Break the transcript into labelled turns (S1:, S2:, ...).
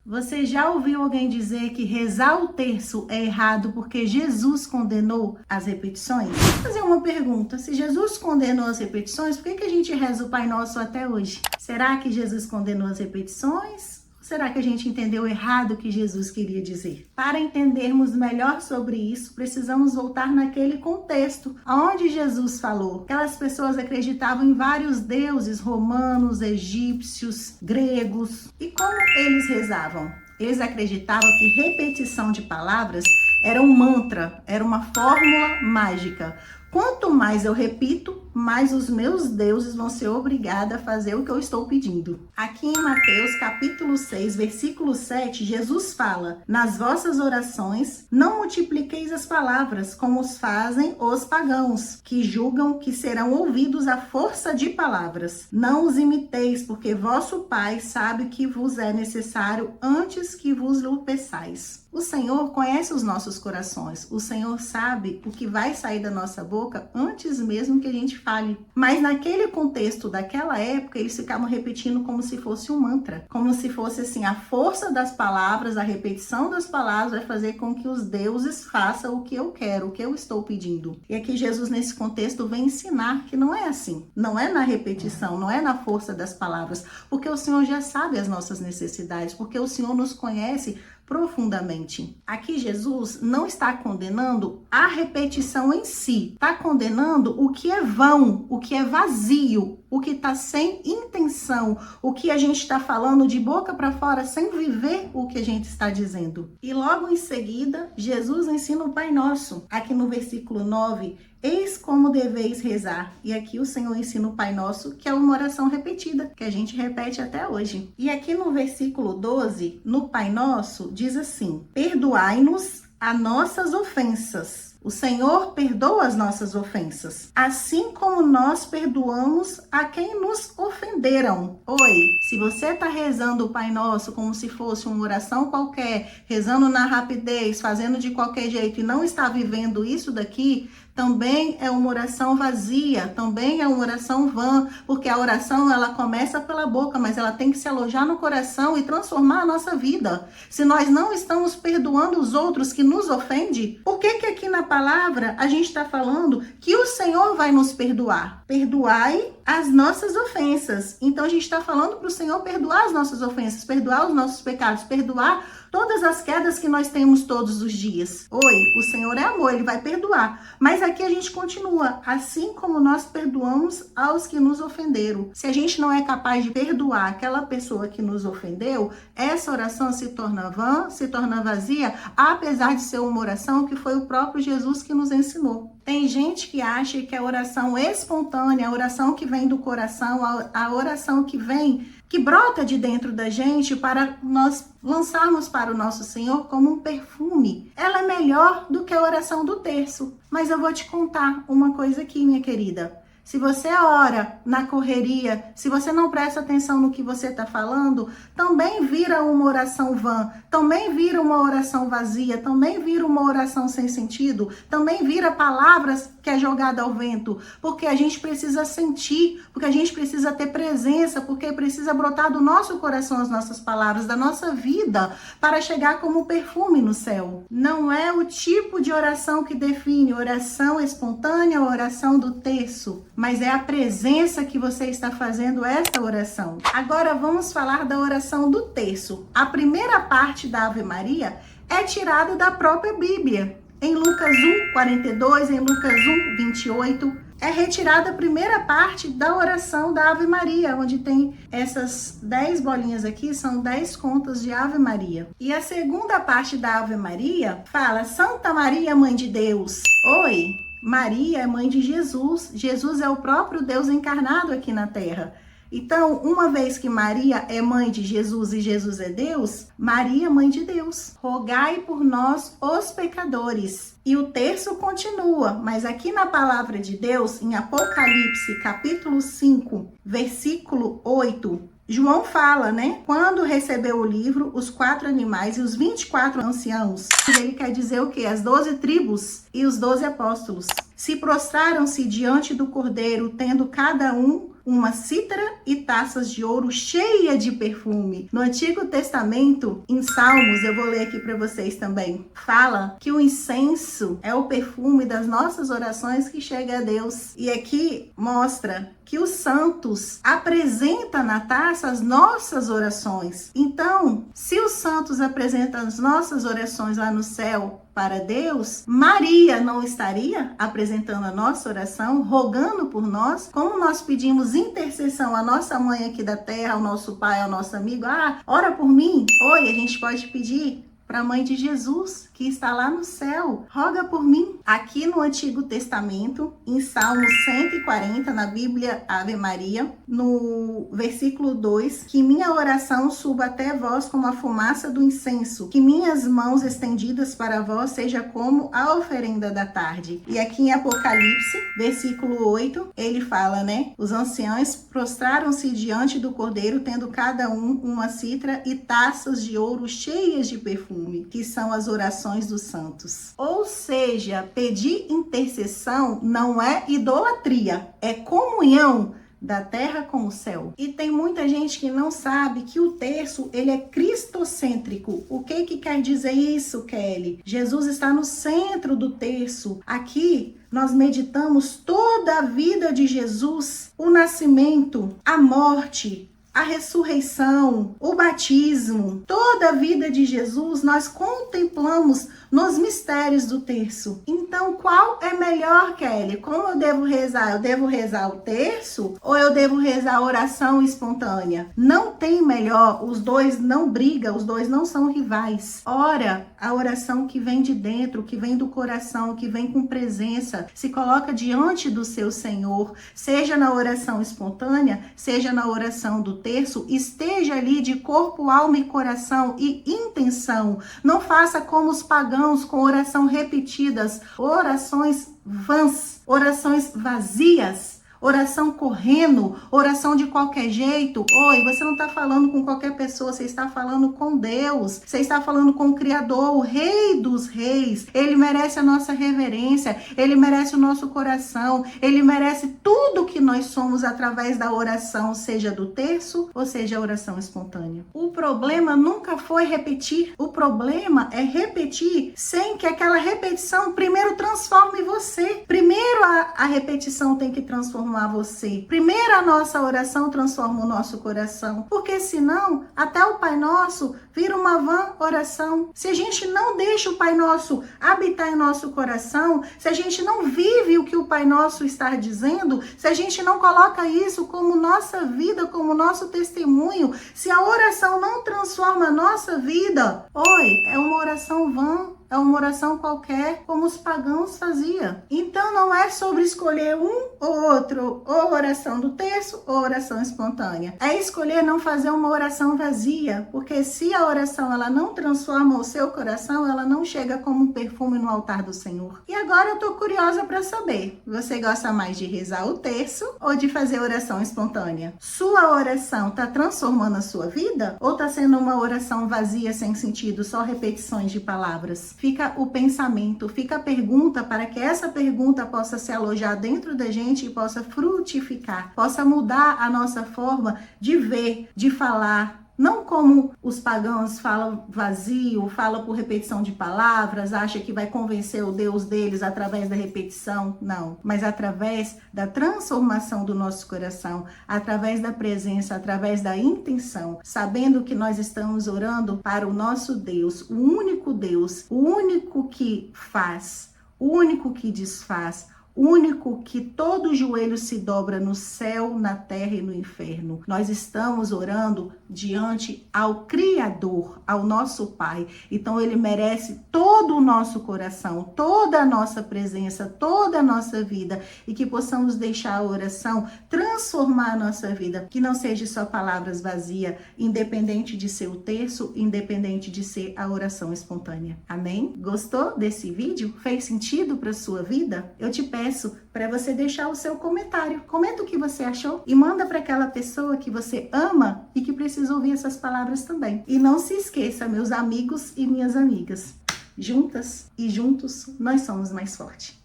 S1: Você já ouviu alguém dizer que rezar o terço é errado porque Jesus condenou as repetições? Vou fazer uma pergunta. Se Jesus condenou as repetições, por que a gente reza o Pai Nosso até hoje? Será que Jesus condenou as repetições? Será que a gente entendeu errado o que Jesus queria dizer? Para entendermos melhor sobre isso, precisamos voltar naquele contexto onde Jesus falou. Aquelas pessoas acreditavam em vários deuses romanos, egípcios, gregos. E como eles rezavam? Eles acreditavam que repetição de palavras era um mantra, era uma fórmula mágica. Quanto mais eu repito, mais os meus deuses vão ser obrigados a fazer o que eu estou pedindo. Aqui em Mateus, capítulo 6, versículo 7, Jesus fala: nas vossas orações, não multipliqueis as palavras, como os fazem os pagãos, que julgam que serão ouvidos à força de palavras. Não os imiteis, porque vosso Pai sabe que vos é necessário antes que vos o peçais. O Senhor conhece os nossos corações. O Senhor sabe o que vai sair da nossa boca antes mesmo que a gente fale. Mas naquele contexto daquela época, eles ficavam repetindo como se fosse um mantra. Como se fosse assim, a força das palavras, a repetição das palavras vai fazer com que os deuses façam o que eu quero, o que eu estou pedindo. E aqui Jesus, nesse contexto, vem ensinar que não é assim. Não é na repetição, não é na força das palavras. Porque o Senhor já sabe as nossas necessidades, porque o Senhor nos conhece profundamente. Aqui Jesus não está condenando a repetição em si, está condenando o que é vão, o que é vazio, o que está sem intenção, o que a gente está falando de boca para fora sem viver o que a gente está dizendo. E logo em seguida, Jesus ensina o Pai Nosso. Aqui no versículo 9, eis como deveis rezar. E aqui o Senhor ensina o Pai Nosso, que é uma oração repetida, que a gente repete até hoje. E aqui no versículo 12, no Pai Nosso, diz assim: perdoai-nos as nossas ofensas. O Senhor perdoa as nossas ofensas, assim como nós perdoamos a quem nos ofenderam. Oi, se você está rezando o Pai Nosso como se fosse uma oração qualquer, rezando na rapidez, fazendo de qualquer jeito e não está vivendo isso daqui, também é uma oração vazia, também é uma oração vã, porque a oração ela começa pela boca, mas ela tem que se alojar no coração e transformar a nossa vida. Se nós não estamos perdoando os outros que nos ofendem, por que aqui na palavra a gente está falando que o Senhor vai nos perdoar? Perdoai as nossas ofensas. Então a gente está falando para o Senhor perdoar as nossas ofensas, perdoar os nossos pecados, perdoar todas as quedas que nós temos todos os dias. Oi, o Senhor é amor, Ele vai perdoar. Mas aqui a gente continua, assim como nós perdoamos aos que nos ofenderam. Se a gente não é capaz de perdoar aquela pessoa que nos ofendeu, essa oração se torna vã, se torna vazia, apesar de ser uma oração que foi o próprio Jesus que nos ensinou. Tem gente que acha que a oração espontânea, a oração que vem do coração, a oração que brota de dentro da gente para nós lançarmos para o nosso Senhor como um perfume, ela é melhor do que a oração do terço. Mas eu vou te contar uma coisa aqui, minha querida. Se você ora na correria, se você não presta atenção no que você está falando, também vira uma oração vã, também vira uma oração vazia, também vira uma oração sem sentido, também vira palavras que é jogada ao vento, porque a gente precisa sentir, porque a gente precisa ter presença, porque precisa brotar do nosso coração as nossas palavras, da nossa vida, para chegar como perfume no céu. Não é o tipo de oração que define oração espontânea ou oração do terço, mas é a presença que você está fazendo essa oração. Agora vamos falar da oração do terço. A primeira parte da Ave Maria é tirada da própria Bíblia. Em Lucas 1:42, em Lucas 1:28, é retirada a primeira parte da oração da Ave Maria, onde tem essas 10 bolinhas aqui, são 10 contas de Ave Maria. E a segunda parte da Ave Maria fala: Santa Maria, Mãe de Deus. Oi! Maria é mãe de Jesus. Jesus é o próprio Deus encarnado aqui na Terra. Então, uma vez que Maria é mãe de Jesus e Jesus é Deus, Maria é mãe de Deus. Rogai por nós, os pecadores. E o terço continua, mas aqui na palavra de Deus, em Apocalipse, capítulo 5, versículo 8, João fala, né? Quando recebeu o livro, os 4 animais e os 24 anciãos, ele quer dizer o quê? As 12 tribos e os 12 apóstolos se prostraram-se diante do Cordeiro, tendo cada um uma cítara e taças de ouro cheia de perfume. No Antigo Testamento, em Salmos, eu vou ler aqui para vocês também, fala que o incenso é o perfume das nossas orações que chega a Deus. E aqui mostra que os santos apresentam na taça as nossas orações. Então, se os santos apresentam as nossas orações lá no céu para Deus, Maria não estaria apresentando a nossa oração, rogando por nós, como nós pedimos intercessão à nossa mãe aqui da terra, ao nosso pai, ao nosso amigo, ora por mim. Oi, a gente pode pedir para a mãe de Jesus, que está lá no céu, roga por mim. Aqui no Antigo Testamento, em Salmos 140, na Bíblia Ave Maria, no versículo 2, que minha oração suba até vós como a fumaça do incenso, que minhas mãos estendidas para vós seja como a oferenda da tarde. E aqui em Apocalipse, versículo 8, ele fala, os anciãos prostraram-se diante do Cordeiro, tendo cada um uma cítara e taças de ouro cheias de perfume, que são as orações dos santos. Ou seja, pedir intercessão não é idolatria, é comunhão da terra com o céu. E tem muita gente que não sabe que o terço, ele é cristocêntrico. O que quer dizer isso, Kelly? Jesus está no centro do terço. Aqui nós meditamos toda a vida de Jesus, o nascimento, a morte, a ressurreição, o batismo, toda a vida de Jesus nós contemplamos nos mistérios do terço. Então, qual é melhor, Kelly? Como eu devo rezar? Eu devo rezar o terço ou eu devo rezar a oração espontânea? Não tem melhor, os dois não brigam, os dois não são rivais. Ora, a oração que vem de dentro, que vem do coração, que vem com presença, se coloca diante do seu Senhor, seja na oração espontânea, seja na oração do terço, esteja ali de corpo, alma e coração e intenção. Não faça como os pagãos com oração repetidas, orações vãs, orações vazias, oração correndo, oração de qualquer jeito. Oi, você não está falando com qualquer pessoa, você está falando com Deus, você está falando com o Criador, o Rei dos Reis. Ele merece a nossa reverência, ele merece o nosso coração, ele merece tudo que nós somos através da oração, seja do terço ou seja a oração espontânea. O problema nunca foi repetir, o problema é repetir sem que aquela repetição primeiro transforme você. Primeiro a repetição tem que transformar você. Primeiro a nossa oração transforma o nosso coração, porque senão até o Pai Nosso vira uma vã oração. Se a gente não deixa o Pai Nosso habitar em nosso coração, se a gente não vive o que o Pai Nosso está dizendo, se a gente não coloca isso como nossa vida, como nosso testemunho, se a oração não transforma a nossa vida, é uma oração vã. É uma oração qualquer, como os pagãos faziam. Então não é sobre escolher um ou outro, ou oração do terço, ou oração espontânea. É escolher não fazer uma oração vazia, porque se a oração ela não transforma o seu coração, ela não chega como um perfume no altar do Senhor. E agora eu tô curiosa para saber, você gosta mais de rezar o terço ou de fazer oração espontânea? Sua oração tá transformando a sua vida? Ou tá sendo uma oração vazia, sem sentido, só repetições de palavras? Fica o pensamento, fica a pergunta para que essa pergunta possa se alojar dentro da gente e possa frutificar, possa mudar a nossa forma de ver, de falar. Não como os pagãos falam vazio, falam por repetição de palavras, acham que vai convencer o Deus deles através da repetição. Não, mas através da transformação do nosso coração, através da presença, através da intenção, sabendo que nós estamos orando para o nosso Deus, o único que faz, o único que desfaz, único que todo joelho se dobra no céu, na terra e no inferno. Nós estamos orando diante ao Criador, ao nosso Pai. Então ele merece todo o nosso coração, toda a nossa presença, toda a nossa vida, e que possamos deixar a oração transformar a nossa vida, que não seja só palavras vazias, independente de ser o terço, independente de ser a oração espontânea. Amém? Gostou desse vídeo? Fez sentido para sua vida? Eu te peço para você deixar o seu comentário. Comenta o que você achou e manda para aquela pessoa que você ama e que precisa ouvir essas palavras também. E não se esqueça, meus amigos e minhas amigas, juntas e juntos nós somos mais fortes.